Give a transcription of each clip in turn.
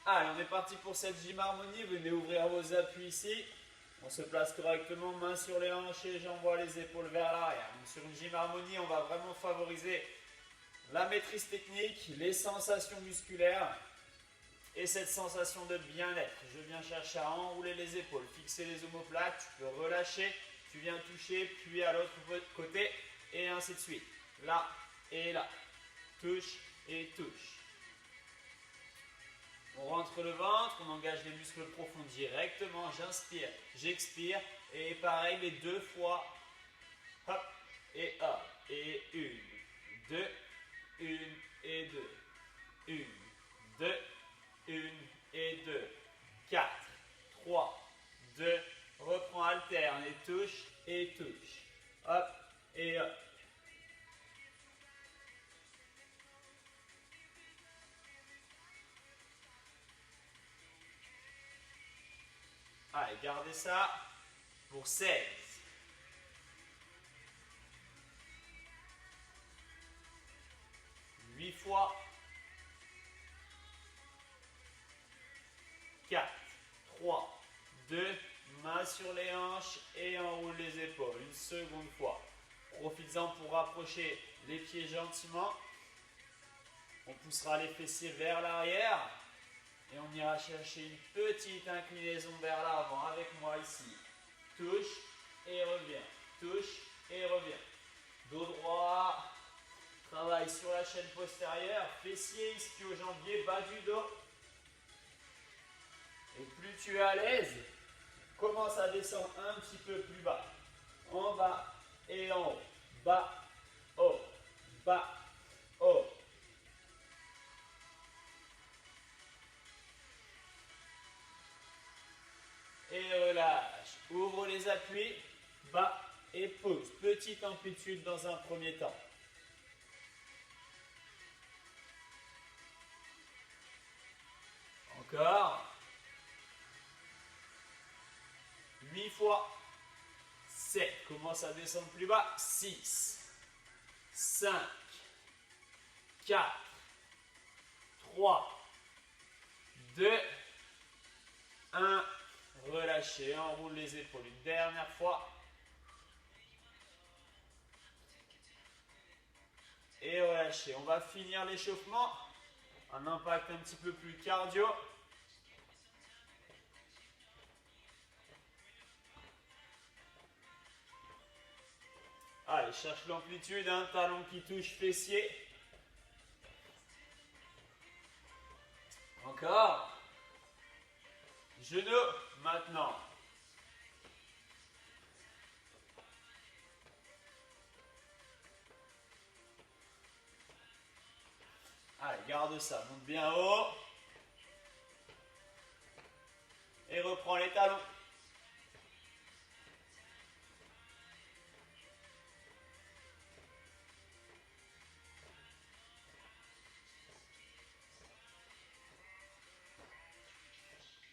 Allez, on est parti pour cette gym harmonie. Venez ouvrir vos appuis ici. On se place correctement, mains sur les hanches et j'envoie les épaules vers l'arrière. Donc sur une gym harmonie, on va vraiment favoriser la maîtrise technique, les sensations musculaires et cette sensation de bien-être. Je viens chercher à enrouler les épaules, fixer les omoplates, tu peux relâcher, tu viens toucher, puis à l'autre côté et ainsi de suite. Là et là. Touche et touche. On rentre le ventre, on engage les muscles profonds directement. J'inspire, j'expire. Et pareil, les deux fois. Hop et hop. Et une, deux, une et deux. Une, deux, une et deux. 4, 3, 2. Reprends, alterne et touche et touche. Hop et hop. Allez, gardez ça pour 16. 8 fois. 4, 3, 2, main sur les hanches et enroule les épaules. Une seconde fois. Profites-en pour rapprocher les pieds gentiment. On poussera les fessiers vers l'arrière. Et on ira chercher une petite inclinaison vers l'avant avec moi ici. Touche et reviens. Touche et reviens. Dos droit. Travaille sur la chaîne postérieure. Fessiers, ischio-jambier, bas du dos. Et plus tu es à l'aise, commence à descendre un petit peu plus bas. En bas et en haut. Bas, haut. Bas, haut. Et relâche. Ouvre les appuis, bas et pousse. Petite amplitude dans un premier temps. Encore. 8 fois. 7. Commence à descendre plus bas. 6, 5, 4, 3, 2, 1. Relâchez, enroule les épaules. Une dernière fois. Et relâchez. On va finir l'échauffement. Un impact un petit peu plus cardio. Allez, cherche l'amplitude. Un talon qui touche fessier. Encore. Genou, maintenant. Allez, garde ça, monte bien haut. Et reprends les talons.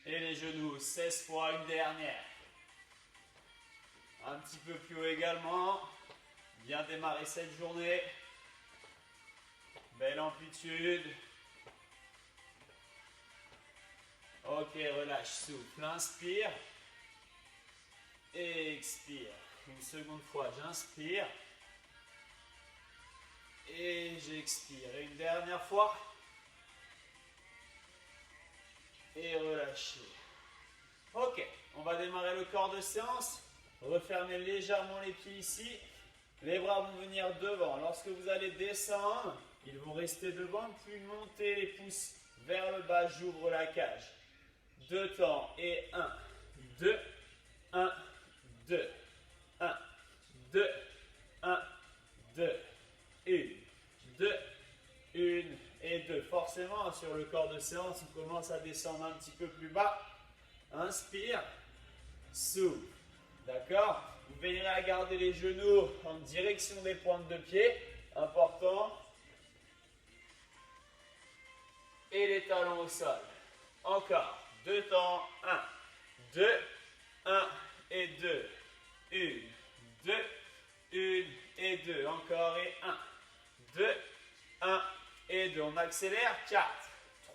Et les genoux, 16 fois, une dernière. Un petit peu plus haut également. Bien démarrer cette journée. Belle amplitude. Ok, relâche, souffle. Inspire. Et expire. Une seconde fois, j'inspire. Et j'expire. Et une dernière fois. Et relâchez. Ok, on va démarrer le corps de séance. Refermez légèrement les pieds ici. Les bras vont venir devant. Lorsque vous allez descendre, ils vont rester devant. Puis monter les pouces vers le bas. J'ouvre la cage. 2 temps. Et 1, 2, 1, 2, 1, 2, 1, 2, 1, 2, 1 et 2. Forcément, sur le corps de séance, on commence à descendre un petit peu plus bas. Inspire, souffle. D'accord? Vous veillerez à garder les genoux en direction des pointes de pied. Important. Et les talons au sol. Encore. 2 temps. 1, 2, 1 et 2. 1, 2, 1 et 2. Encore et 1, 2, 1 et 2. On accélère. 4,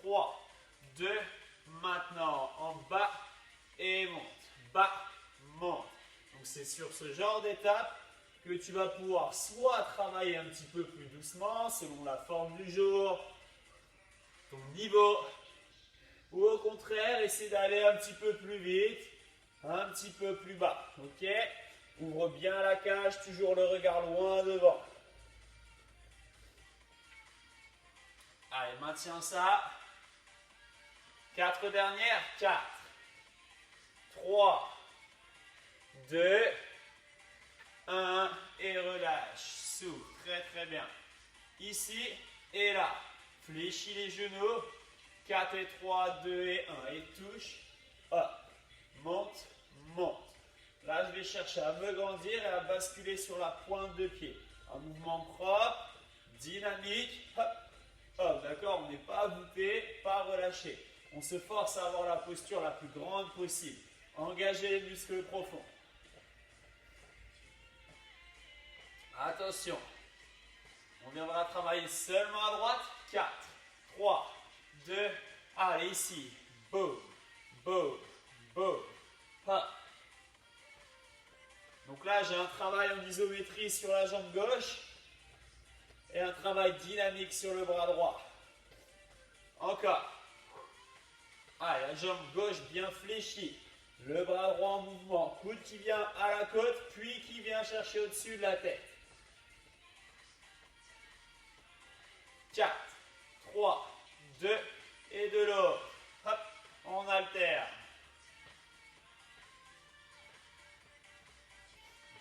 3, 2, maintenant, en bas et monte, bas, monte. Donc c'est sur ce genre d'étape que tu vas pouvoir soit travailler un petit peu plus doucement selon la forme du jour, ton niveau, ou au contraire essayer d'aller un petit peu plus vite, un petit peu plus bas. Ok? Ouvre bien la cage, toujours le regard loin devant. Allez, maintiens ça. 4 dernières. 4, 3, 2, 1 et relâche. Souffle. Très très bien. Ici et là. Fléchis les genoux. 4 et 3, 2 et 1. Et touche. Hop. Monte, monte. Là, je vais chercher à me grandir et à basculer sur la pointe de pied. Un mouvement propre, dynamique. Hop, hop. D'accord? On n'est pas voûté, pas relâché. On se force à avoir la posture la plus grande possible. Engagez les muscles profonds. Attention. On viendra travailler seulement à droite. 4, 3, 2, allez ici. Boum, boum, boum. Hop. Donc là, j'ai un travail en isométrie sur la jambe gauche et un travail dynamique sur le bras droit. Encore. Allez, la jambe gauche bien fléchie. Le bras droit en mouvement. Coude qui vient à la côte, puis qui vient chercher au-dessus de la tête. 4, 3, 2 et de l'autre. Hop, on alterne.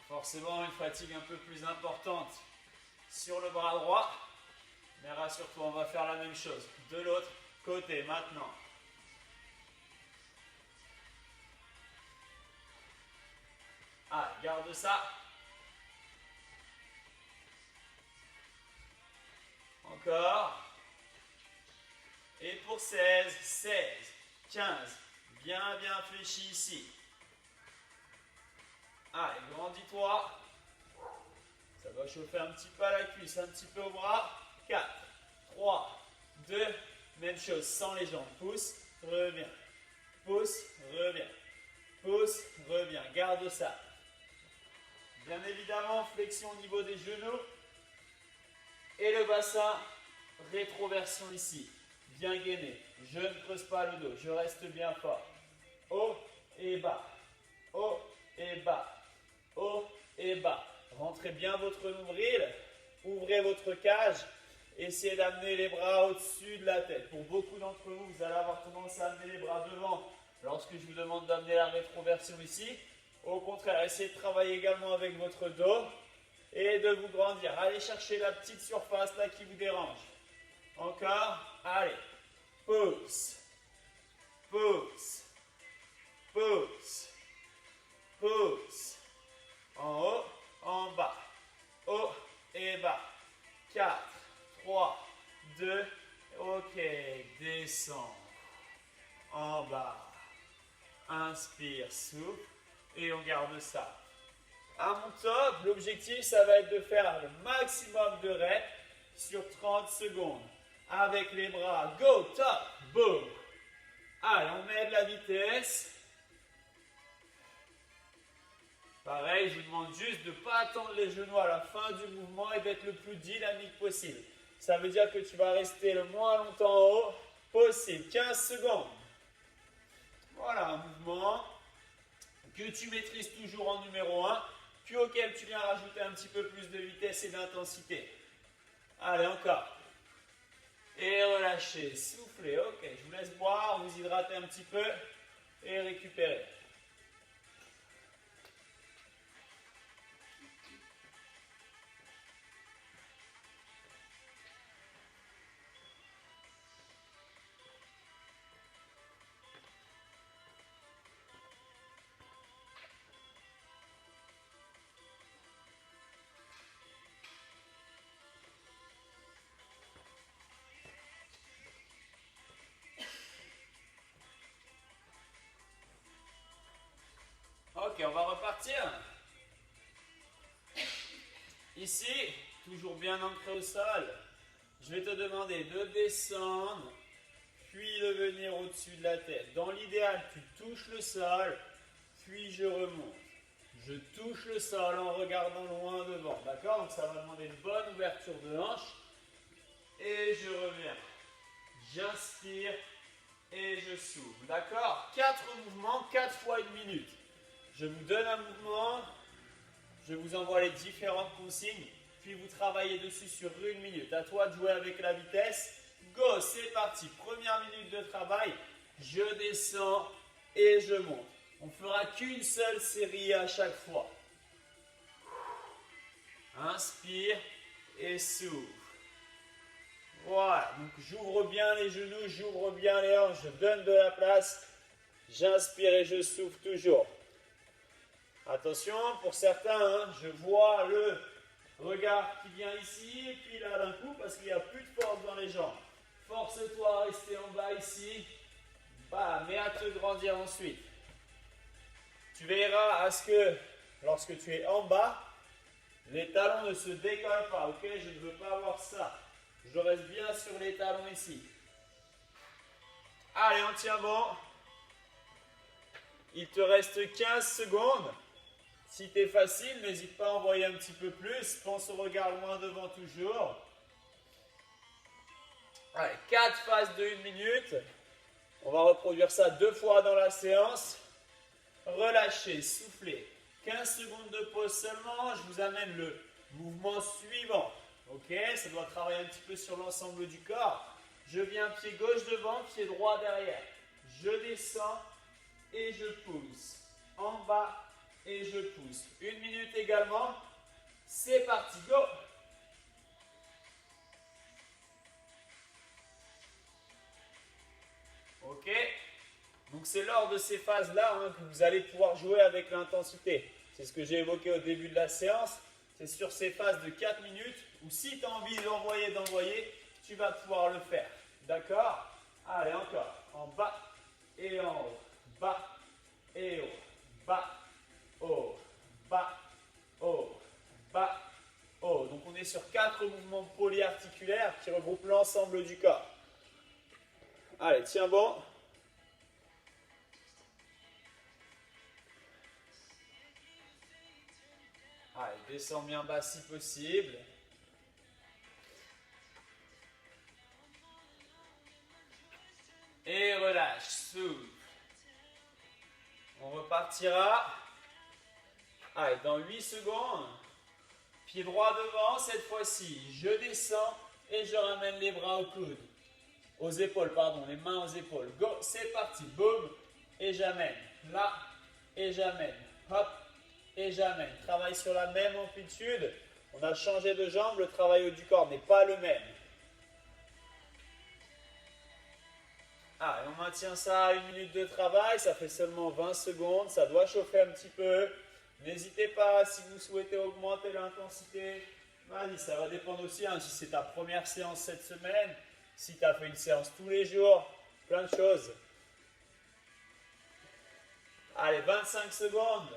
Forcément, une fatigue un peu plus importante sur le bras droit. Mais rassure-toi, on va faire la même chose. De l'autre côté maintenant. Ah, garde ça. Encore. Et pour 16, 16, 15. Bien, bien fléchi ici. Allez, grandis-toi. Ça va chauffer un petit peu à la cuisse, un petit peu au bras. 4, 3, 2, même chose, sans les jambes. Pousse, reviens. Pousse, reviens. Pousse, reviens. Garde ça. Bien évidemment, flexion au niveau des genoux. Et le bassin, rétroversion ici. Bien gainé. Je ne creuse pas le dos. Je reste bien fort. Haut et bas. Haut et bas. Haut et bas. Rentrez bien votre nombril. Ouvrez votre cage. Essayez d'amener les bras au-dessus de la tête. Pour beaucoup d'entre vous, vous allez avoir tendance à amener les bras devant lorsque je vous demande d'amener la rétroversion ici. Au contraire, essayez de travailler également avec votre dos et de vous grandir. Allez chercher la petite surface là qui vous dérange. Encore. Allez. Pousse. Pousse. Pousse. Pousse. En haut, en bas. Haut et bas. 4, 3, 2. Ok. Descends. En bas. Inspire, souffle. Et on garde ça. À mon top, l'objectif, ça va être de faire le maximum de reps sur 30 secondes. Avec les bras, go, top, boum. Allez, on met de la vitesse. Pareil, je vous demande juste de ne pas attendre les genoux à la fin du mouvement et d'être le plus dynamique possible. Ça veut dire que tu vas rester le moins longtemps en haut possible. 15 secondes. Voilà, un mouvement que tu maîtrises toujours en numéro 1, puis auquel tu viens rajouter un petit peu plus de vitesse et d'intensité. Allez, encore. Et relâchez, soufflez. Ok, je vous laisse boire, vous hydrater un petit peu et récupérer. Ok, on va repartir. Ici, toujours bien ancré au sol, je vais te demander de descendre, puis de venir au-dessus de la tête. Dans l'idéal, tu touches le sol, puis je remonte. Je touche le sol en regardant loin devant. D'accord? Donc ça va demander une bonne ouverture de hanche. Et je reviens. J'inspire et je souffle. D'accord? 4 mouvements, 4 fois 1 minute. Je vous donne un mouvement, je vous envoie les différentes consignes, puis vous travaillez dessus sur 1 minute. À toi de jouer avec la vitesse. Go, c'est parti. Première minute de travail. Je descends et je monte. On ne fera qu'une seule série à chaque fois. Inspire et souffle. Voilà, donc j'ouvre bien les genoux, j'ouvre bien les hanches, je donne de la place. J'inspire et je souffle toujours. Attention, pour certains, hein, je vois le regard qui vient ici, et puis là d'un coup, parce qu'il n'y a plus de force dans les jambes. Force-toi à rester en bas ici, bah, mais à te grandir ensuite. Tu verras à ce que, lorsque tu es en bas, les talons ne se décollent pas, ok? Je ne veux pas avoir ça. Je reste bien sur les talons ici. Allez, on tient bon. Il te reste 15 secondes. Si tu es facile, n'hésite pas à envoyer un petit peu plus. Pense au regard loin devant toujours. Allez, 4 phases de 1 minute. On va reproduire ça 2 fois dans la séance. Relâchez, soufflez. 15 secondes de pause seulement. Je vous amène le mouvement suivant. Ok, ça doit travailler un petit peu sur l'ensemble du corps. Je viens pied gauche devant, pied droit derrière. Je descends et je pousse. En bas et je pousse. 1 minute également. C'est parti, go! Ok, donc c'est lors de ces phases-là hein, que vous allez pouvoir jouer avec l'intensité. C'est ce que j'ai évoqué au début de la séance. C'est sur ces phases de 4 minutes où si tu as envie d'envoyer, tu vas pouvoir le faire. D'accord? Allez, encore. En bas et en haut. Bas et haut. Bas, haut. Bas, haut. Bas, haut. Donc on est sur 4 mouvements polyarticulaires qui regroupent l'ensemble du corps. Allez, tiens bon. Allez, descends bien bas si possible. Et relâche, souffle. On repartira. Allez, dans 8 secondes. Pied droit devant, cette fois-ci. Je descends et je ramène les bras au coude. Aux épaules, pardon, les mains aux épaules. Go, c'est parti. Boum. Et j'amène. Là. Et j'amène. Hop. Et j'amène. Travaille sur la même amplitude. On a changé de jambe. Le travail haut du corps n'est pas le même. Ah, et on maintient ça à 1 minute de travail. Ça fait seulement 20 secondes. Ça doit chauffer un petit peu. N'hésitez pas, si vous souhaitez augmenter l'intensité. Vas-y, ça va dépendre aussi hein, si c'est ta première séance cette semaine. Si tu as fait une séance tous les jours, plein de choses. Allez, 25 secondes.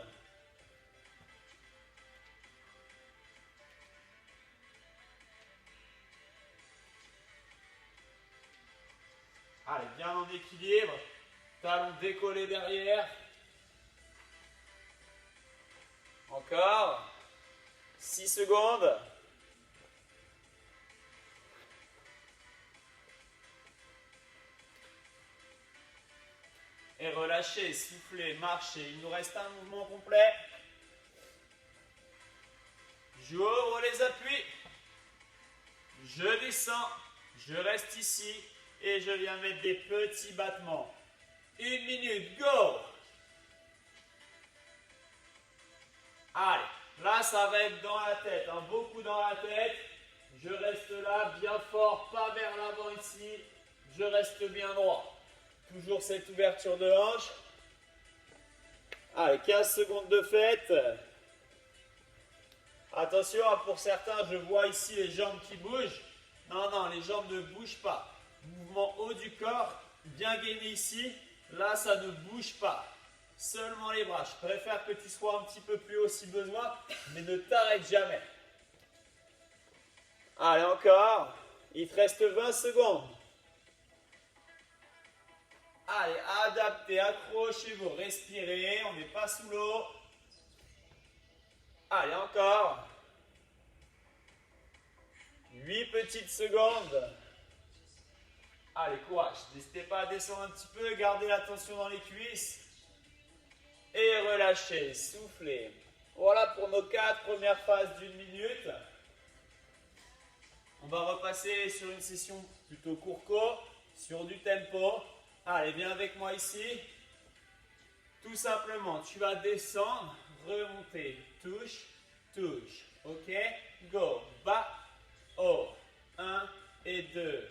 Allez, bien en équilibre. Talons décollés derrière. Encore. 6 secondes. Et relâchez, soufflez, marchez. Il nous reste un mouvement complet. J'ouvre les appuis. Je descends. Je reste ici. Et je viens mettre des petits battements. 1 minute, go! Allez, là ça va être dans la tête, hein, beaucoup dans la tête. Je reste là, bien fort, pas vers l'avant ici. Je reste bien droit. Toujours cette ouverture de hanche. Allez, 15 secondes de fête. Attention, pour certains, je vois ici les jambes qui bougent. Non, non, les jambes ne bougent pas. Mouvement haut du corps, bien gainé ici. Là, ça ne bouge pas. Seulement les bras. Je préfère que tu sois un petit peu plus haut si besoin, mais ne t'arrête jamais. Allez, encore. Il te reste 20 secondes. Allez, adaptez, accrochez-vous, respirez, on n'est pas sous l'eau. Allez, encore. 8 petites secondes. Allez, courage. N'hésitez pas à descendre un petit peu, gardez la tension dans les cuisses. Et relâchez, soufflez. Voilà pour nos 4 premières phases d'1 minute. On va repasser sur une session plutôt court, sur du tempo. Allez, viens avec moi ici. Tout simplement, tu vas descendre, remonter, touche, touche. Ok? Go. Bas, haut. 1 et 2.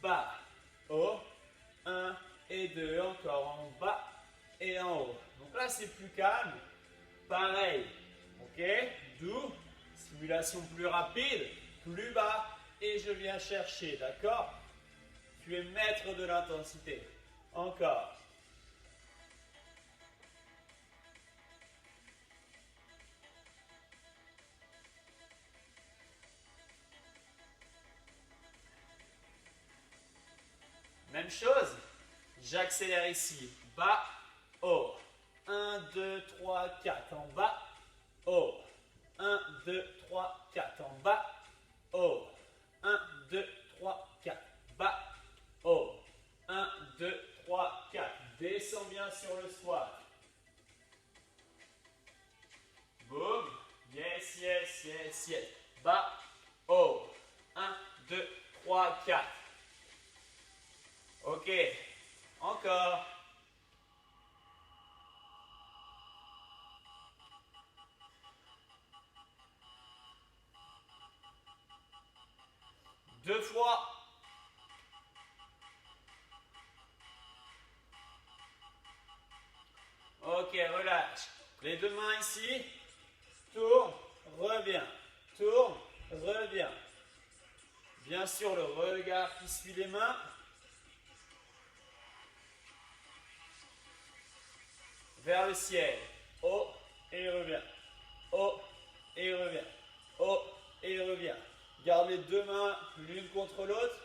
Bas, haut. 1 et 2. Encore en bas et en haut. Donc là, c'est plus calme. Pareil. Ok? Doux. Simulation plus rapide. Plus bas. Et je viens chercher. D'accord? Tu es maître de l'intensité. Encore. Même chose, j'accélère ici. Bas, haut. 1, 2, 3, 4. En bas, haut. 1, 2, 3, 4. En bas, haut. 1, 2, 3, 4. Bas, haut. 1, 2, 3, 4. Descends bien sur le squat. Boum. Yes, yes, yes, yes. Bas, haut. 1, 2, 3, 4. Ok. Encore. Deux fois. Ok, relâche. Les deux mains ici. Tourne, reviens. Tourne, reviens. Bien sûr, le regard qui suit les mains. Vers le ciel. Haut et reviens. Haut et reviens. Haut et reviens. Garde les deux mains l'une contre l'autre.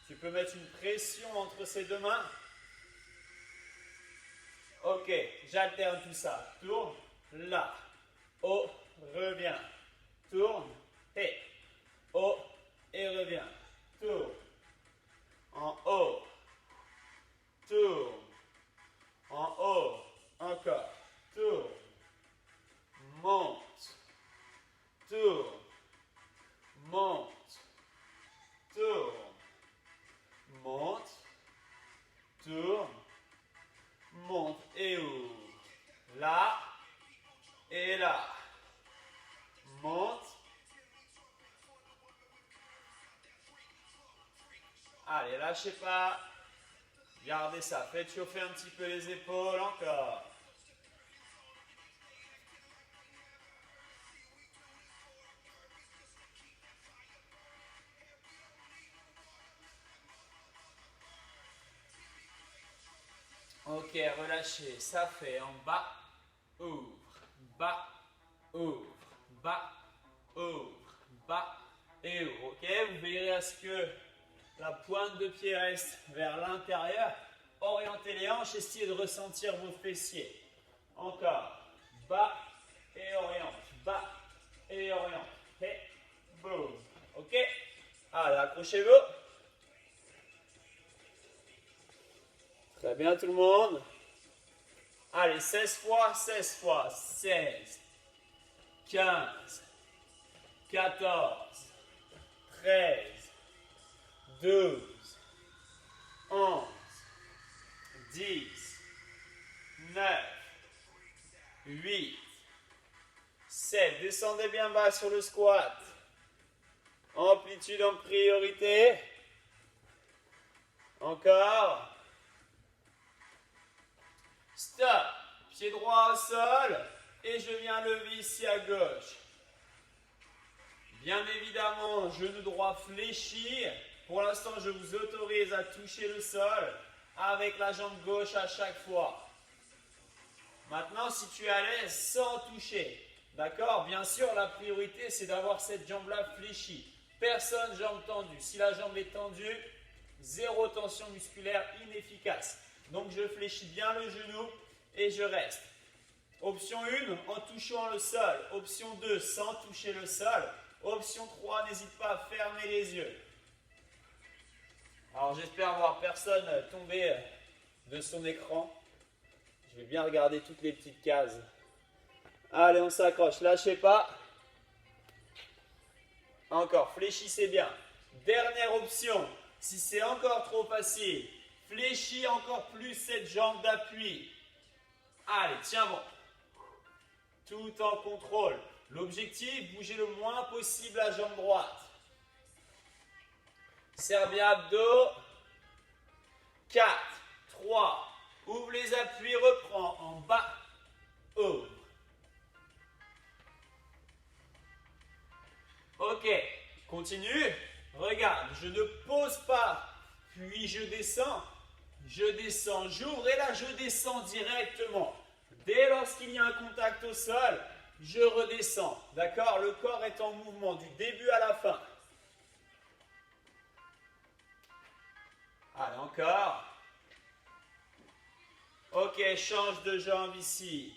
Tu peux mettre une pression entre ces deux mains. Ok, j'alterne tout ça. Tourne, là. Haut, reviens. Tourne, et. Haut et reviens. Tourne. En haut. Tourne. En haut. Encore. Tourne. Monte. Tourne. Monte. Tourne. Monte. Tourne. Monte et ouvre. Là. Et là. Monte. Allez, lâchez pas. Gardez ça. Faites chauffer un petit peu les épaules. Encore. Ok, relâchez. Ça fait en bas, ouvre, bas, ouvre, bas, ouvre, bas et ouvre. Ok, vous veillerez à ce que la pointe de pied reste vers l'intérieur. Orientez les hanches, essayez de ressentir vos fessiers. Encore. Bas et oriente. Bas et oriente. Et boum. Ok. Allez, accrochez-vous. Très bien tout le monde. Allez, 16 fois, 16 fois. 16, 15, 14, 13, 12, 11, 10, 9, 8, 7. Descendez bien bas sur le squat. Amplitude en priorité. Encore. Stop. Pied droit au sol. Et je viens lever ici à gauche. Bien évidemment, genou droit fléchi. Pour l'instant, je vous autorise à toucher le sol avec la jambe gauche à chaque fois. Maintenant, si tu es à l'aise sans toucher, d'accord? Bien sûr, la priorité, c'est d'avoir cette jambe-là fléchie. Personne jambe tendue. Si la jambe est tendue, zéro tension musculaire inefficace. Donc je fléchis bien le genou et je reste. Option 1, en touchant le sol. Option 2, sans toucher le sol. Option 3, n'hésite pas à fermer les yeux. Alors j'espère voir personne tomber de son écran. Je vais bien regarder toutes les petites cases. Allez, on s'accroche, lâchez pas. Encore, fléchissez bien. Dernière option, si c'est encore trop facile, fléchis encore plus cette jambe d'appui. Allez, tiens bon. Tout en contrôle. L'objectif, bouger le moins possible la jambe droite. Serre bien abdos. 4, 3, ouvre les appuis, reprends en bas, ouvre. Ok, continue. Regarde, je ne pose pas, puis je descends, j'ouvre et là je descends directement. Dès lorsqu'il y a un contact au sol, je redescends. D'accord? Le corps est en mouvement du début à la fin. Allez, encore. Ok, change de jambe ici.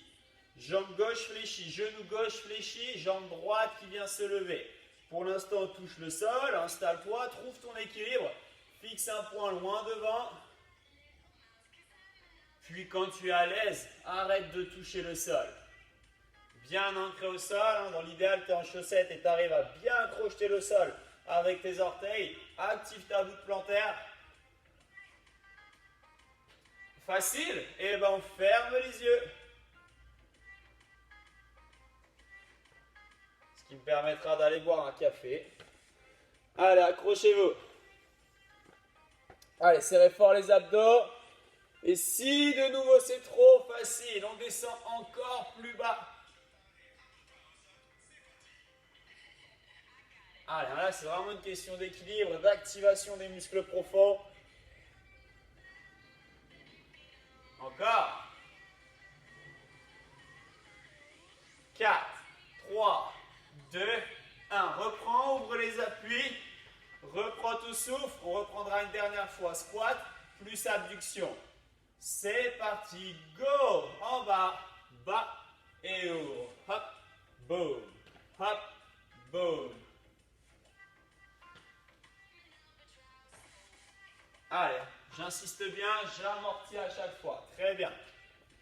Jambe gauche fléchie, genou gauche fléchi, jambe droite qui vient se lever. Pour l'instant, touche le sol, installe-toi, trouve ton équilibre. Fixe un point loin devant. Puis quand tu es à l'aise, arrête de toucher le sol. Bien ancré au sol, hein, dans l'idéal, tu es en chaussettes et tu arrives à bien crocheter le sol avec tes orteils. Active ta voûte plantaire. Facile? Et bien on ferme les yeux. Ce qui me permettra d'aller boire un café. Allez, accrochez-vous. Allez, serrez fort les abdos. Et si de nouveau c'est trop facile, on descend encore plus bas. Allez, là c'est vraiment une question d'équilibre, d'activation des muscles profonds. Encore. 4, 3, 2, 1. Reprends, ouvre les appuis. Reprends tout souffle. On reprendra une dernière fois. Squat plus abduction. C'est parti. Go. En bas. Bas et ouvre. Hop. Boom. Hop. Boom. Allez, j'insiste bien, j'amortis à chaque fois. Très bien.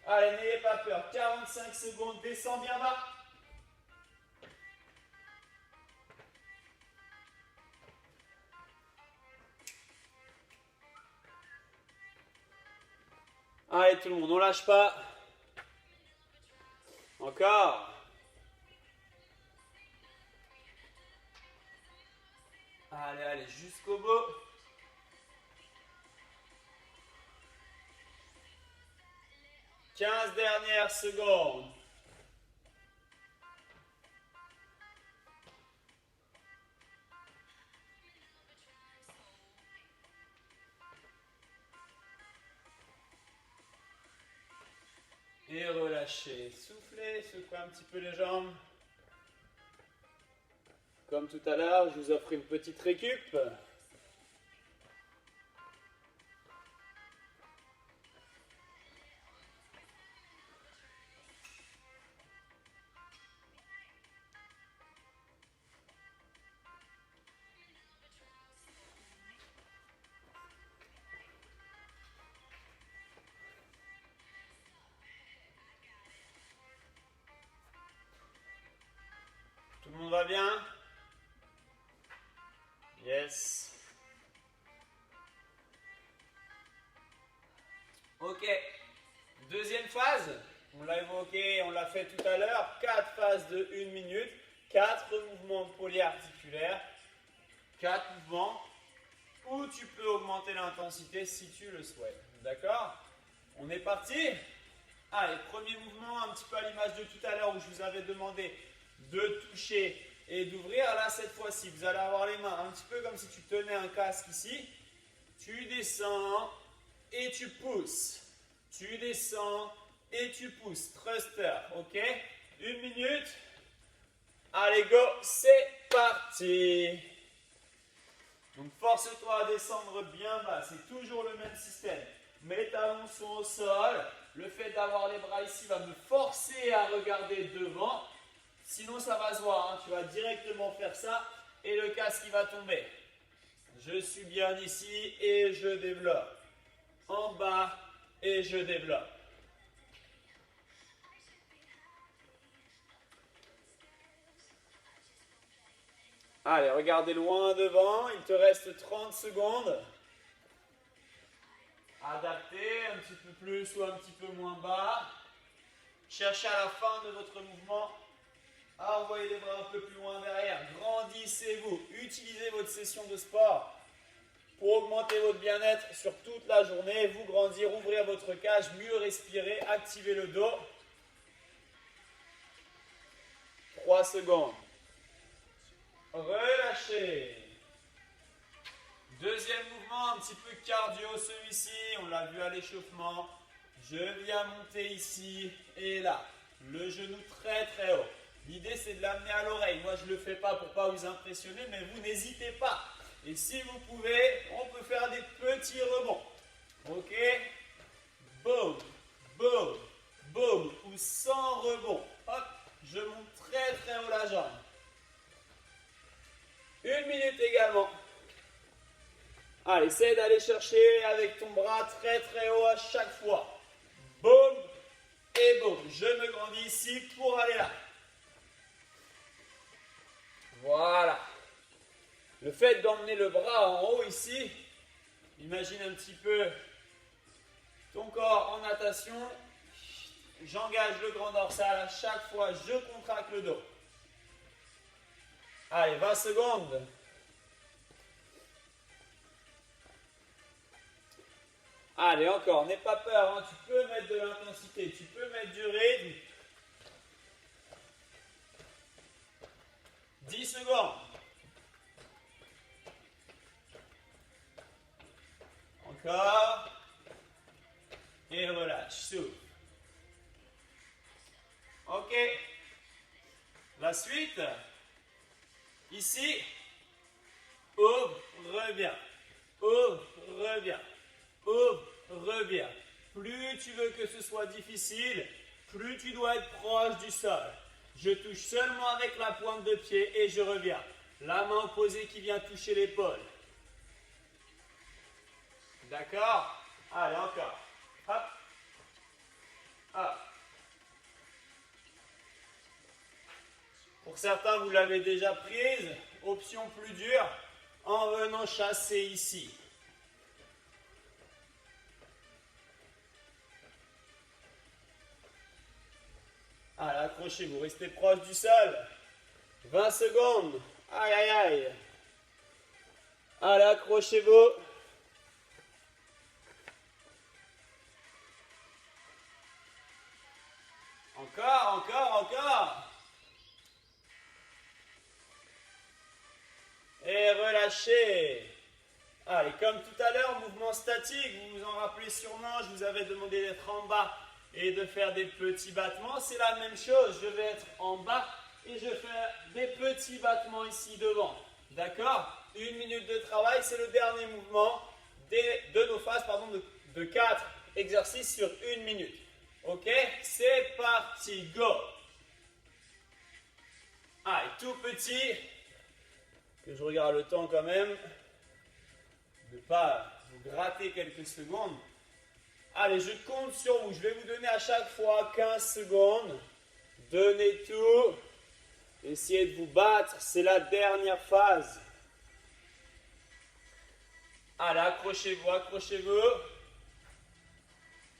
Allez, n'ayez pas peur. 45 secondes, descends bien bas. Allez tout le monde, on lâche pas. Encore. Allez, allez, jusqu'au bout. 15 dernières secondes. Et relâchez. Soufflez, secouez un petit peu les jambes. Comme tout à l'heure, je vous offre une petite récup. Tout le monde va bien? Yes. Ok. Deuxième phase. On l'a évoqué, on l'a fait tout à l'heure. 4 phases de 1 minute. 4 mouvements polyarticulaires. 4 mouvements où tu peux augmenter l'intensité si tu le souhaites. D'accord? On est parti? Allez, premier mouvement, un petit peu à l'image de tout à l'heure où je vous avais demandé de toucher et d'ouvrir. Là, cette fois-ci, vous allez avoir les mains un petit peu comme si tu tenais un casque ici. Tu descends et tu pousses. Tu descends et tu pousses. Thruster, ok? 1 minute. Allez, go, c'est parti. Donc, force-toi à descendre bien bas. C'est toujours le même système. Mes talons sont au sol. Le fait d'avoir les bras ici va me forcer à regarder devant. Sinon, ça va se voir. Hein. Tu vas directement faire ça et le casque il va tomber. Je suis bien ici et je développe. En bas et je développe. Allez, regardez loin devant. Il te reste 30 secondes. Adaptez un petit peu plus ou un petit peu moins bas. Cherchez à la fin de votre mouvement à envoyer les bras un peu plus loin derrière. Grandissez-vous. Utilisez votre session de sport pour augmenter votre bien-être sur toute la journée. Vous grandir, ouvrir votre cage, mieux respirer, activer le dos. 3 secondes. Relâchez. Deuxième mouvement, un petit peu cardio celui-ci. On l'a vu à l'échauffement. Je viens monter ici et là. Le genou très très haut. L'idée c'est de l'amener à l'oreille. Moi je ne le fais pas pour ne pas vous impressionner, mais vous n'hésitez pas. Et si vous pouvez, on peut faire des petits rebonds. Ok? Boum, boum, boum. Ou sans rebond. Hop, je monte très très haut la jambe. 1 minute également. Allez, essaie d'aller chercher avec ton bras très très haut à chaque fois. Boum et boum. Je me grandis ici pour aller là. Voilà. Le fait d'emmener le bras en haut ici, imagine un petit peu ton corps en natation. J'engage le grand dorsal à chaque fois, je contracte le dos. Allez, 20 secondes. Allez, encore, n'aie pas peur, hein. Tu peux mettre de l'intensité, tu peux mettre du rythme. 10 secondes. Encore. Et relâche, souffle. Ok. La suite. Ici. Ouvre, reviens. Ouvre, reviens. Ouvre, reviens. Plus tu veux que ce soit difficile, plus tu dois être proche du sol. Je touche seulement avec la pointe de pied et je reviens. La main opposée qui vient toucher l'épaule. D'accord? Allez, encore. Hop. Hop. Pour certains, vous l'avez déjà prise. Option plus dure, en venant chasser ici. Allez, accrochez-vous, restez proche du sol. 20 secondes. Aïe, aïe, aïe. Allez, accrochez-vous. Encore, encore, encore. Et relâchez. Allez, comme tout à l'heure, mouvement statique, vous vous en rappelez sûrement, je vous avais demandé d'être en bas et de faire des petits battements. C'est la même chose, je vais être en bas et je vais faire des petits battements ici devant. D'accord? 1 minute de travail, c'est le dernier mouvement de nos phases, de 4 exercices sur 1 minute. Ok? C'est parti, go! Allez, tout petit, que je regarde le temps quand même, de ne pas vous gratter quelques secondes. Allez, je compte sur vous. Je vais vous donner à chaque fois 15 secondes. Donnez tout. Essayez de vous battre. C'est la dernière phase. Allez, accrochez-vous, accrochez-vous.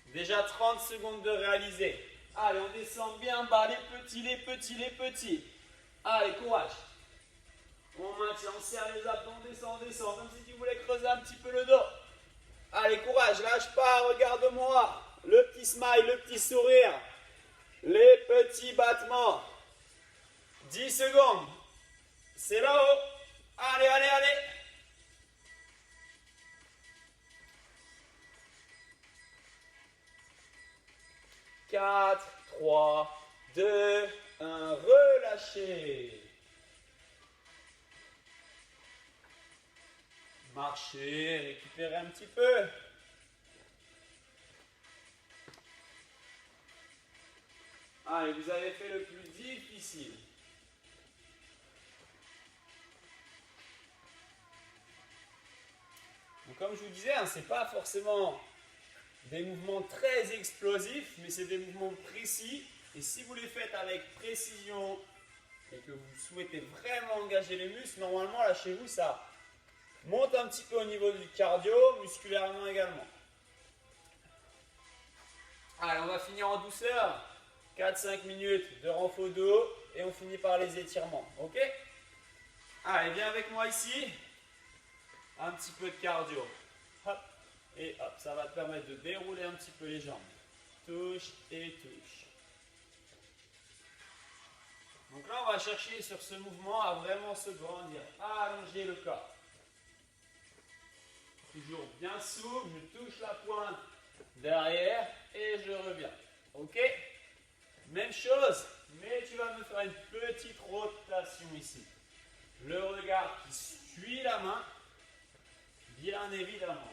Déjà 30 secondes de réaliser. Allez, on descend bien bas. Les petits, les petits, les petits. Allez, courage. On maintient, on serre les abdos, on descend, on descend. Comme si tu voulais creuser un petit peu le dos. Allez, courage, lâche pas, regarde-moi. Le petit smile, le petit sourire. Les petits battements. 10 secondes. C'est là-haut. Allez, allez, allez. Quatre, 3, 2, 1. Relâchez. Marchez, récupérez un petit peu. Allez, vous avez fait le plus difficile. Donc, comme je vous disais, ce n'est pas forcément des mouvements très explosifs, mais c'est des mouvements précis. Et si vous les faites avec précision et que vous souhaitez vraiment engager les muscles, normalement, là chez vous, ça monte un petit peu au niveau du cardio, musculairement également. Allez, on va finir en douceur. 4-5 minutes de renfort dos et on finit par les étirements. Ok? Allez, viens avec moi ici. Un petit peu de cardio. Hop. Et hop, ça va te permettre de dérouler un petit peu les jambes. Touche et touche. Donc là, on va chercher sur ce mouvement à vraiment se grandir. Allonger le corps. Toujours bien souple, je touche la pointe derrière et je reviens. Ok? Même chose, mais tu vas me faire une petite rotation ici. Le regard qui suit la main, bien évidemment.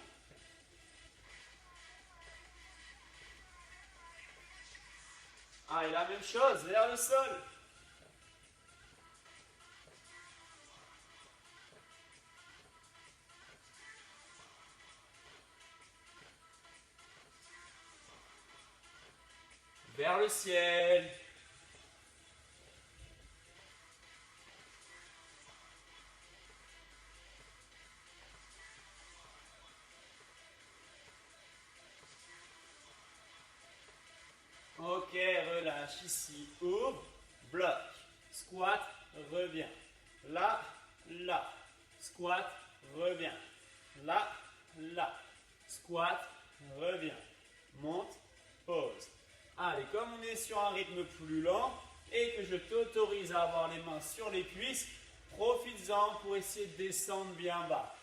Ah, et la même chose, vers le sol. Vers le ciel. Ok, relâche ici, ouvre, bloc, squat, reviens. Là, là, squat, reviens. Là, là, squat, reviens. Monte, pause. Allez, comme on est sur un rythme plus lent et que je t'autorise à avoir les mains sur les cuisses, profites-en pour essayer de descendre bien bas.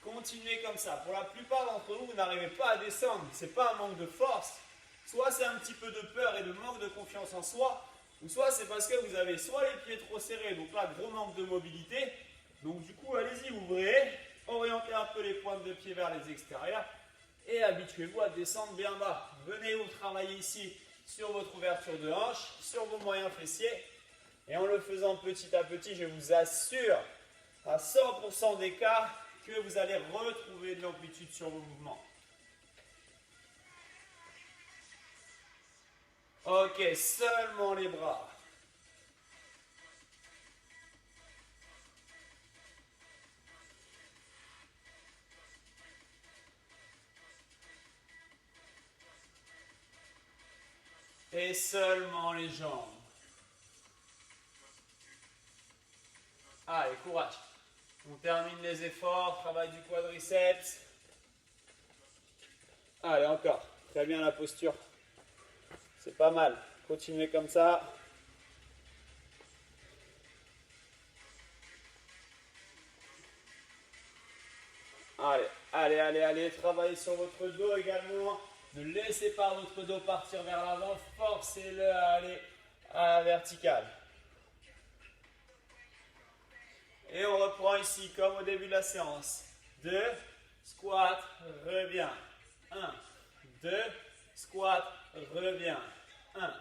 Continuez comme ça. Pour la plupart d'entre vous, vous n'arrivez pas à descendre. Ce n'est pas un manque de force. Soit c'est un petit peu de peur et de manque de confiance en soi, ou soit c'est parce que vous avez soit les pieds trop serrés, donc là, gros manque de mobilité. Donc du coup, allez-y, ouvrez, orientez un peu les pointes de pied vers les extérieurs et habituez-vous à descendre bien bas. Venez vous travailler ici sur votre ouverture de hanche, sur vos moyens fessiers. Et en le faisant petit à petit, je vous assure à 100% des cas que vous allez retrouver de l'amplitude sur vos mouvements. Ok, seulement les bras. Et seulement les jambes. Allez, courage. On termine les efforts, travail du quadriceps. Allez, encore. Très bien la posture. C'est pas mal. Continuez comme ça. Allez, allez, allez, allez. Travaillez sur votre dos également. Ne laissez pas votre dos partir vers l'avant. Forcez-le à aller à la verticale. Et on reprend ici comme au début de la séance. 2, squat, reviens. 1, 2, squat, reviens. 1,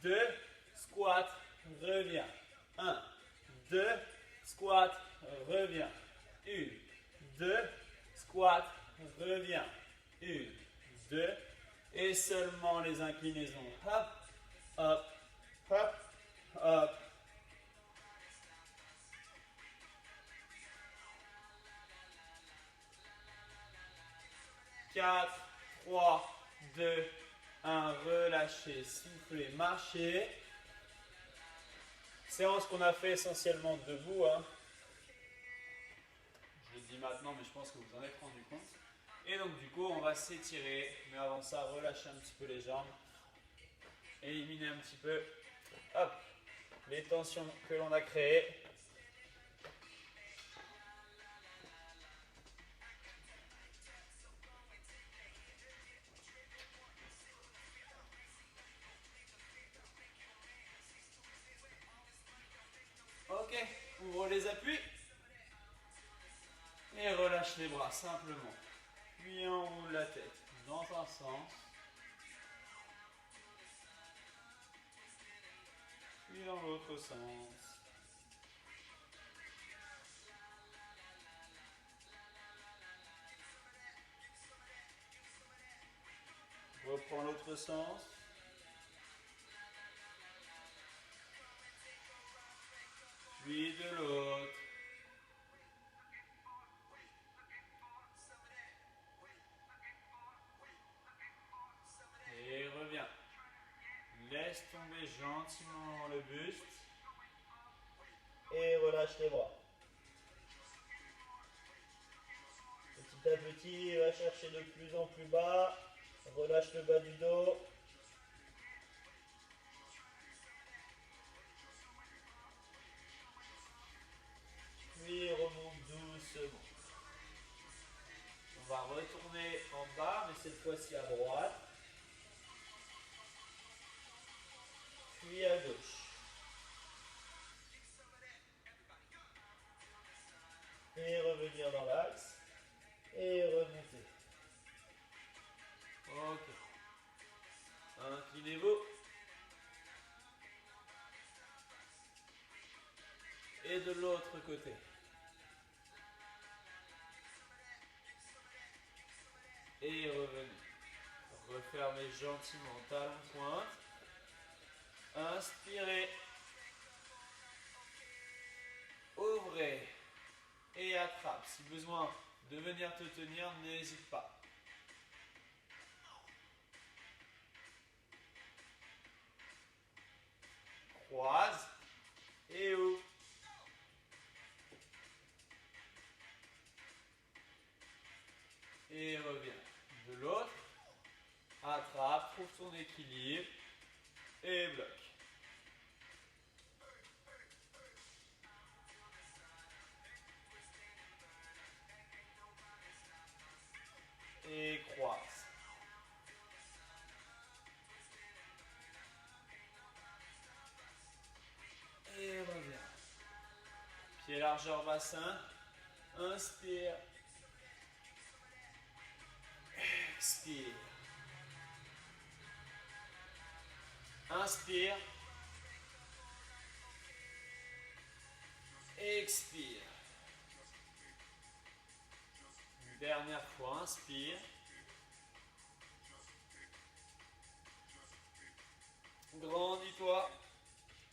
2, squat, reviens. 1, 2, squat, reviens. 1, 2, squat, reviens. 1, 2, et seulement les inclinaisons. Hop, hop, hop, hop. 4, 3, 2, 1, relâchez, soufflez, marchez. Séance qu'on a fait essentiellement debout. Je le dis maintenant, mais je pense que vous en êtes rendu compte. Et donc du coup, on va s'étirer, mais avant ça, relâcher un petit peu les jambes. Éliminer un petit peu, hop, les tensions que l'on a créées. Ok, ouvre les appuis et relâche les bras simplement. Puis on roule la tête dans un sens. puis dans l'autre sens. Reprends l'autre sens. Puis de l'autre. Et reviens. Laisse tomber gentiment le buste. Et relâche les bras. Petit à petit, va chercher de plus en plus bas. Relâche le bas du dos. Puis remonte doucement. On va retourner en bas, mais cette fois-ci à droite. Puis à gauche. Et revenir dans l'axe. Et remonter. Ok. Inclinez-vous. Et de l'autre côté. Et revenez. Refermez gentiment talon pointe. Inspirez. Ouvrez. Et attrape. Si besoin de venir te tenir, n'hésite pas. Croise. Et ouvre. Et reviens. De l'autre. Attrape, trouve ton équilibre. Et bloque. Et croise. Et reviens. Pied largeur bassin. Inspire. Expire. Inspire. Expire. Une dernière fois, inspire. Grandis-toi.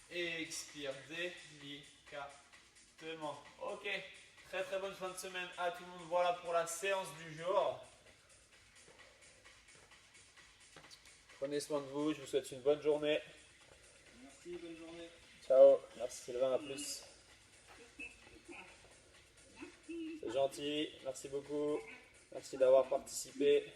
Et expire délicatement. Ok. Très très bonne fin de semaine à tout le monde. Voilà pour la séance du jour. Prenez soin de vous. Je vous souhaite une bonne journée. Merci, bonne journée. Ciao. Merci Sylvain. À plus. C'est gentil. Merci beaucoup. Merci d'avoir participé.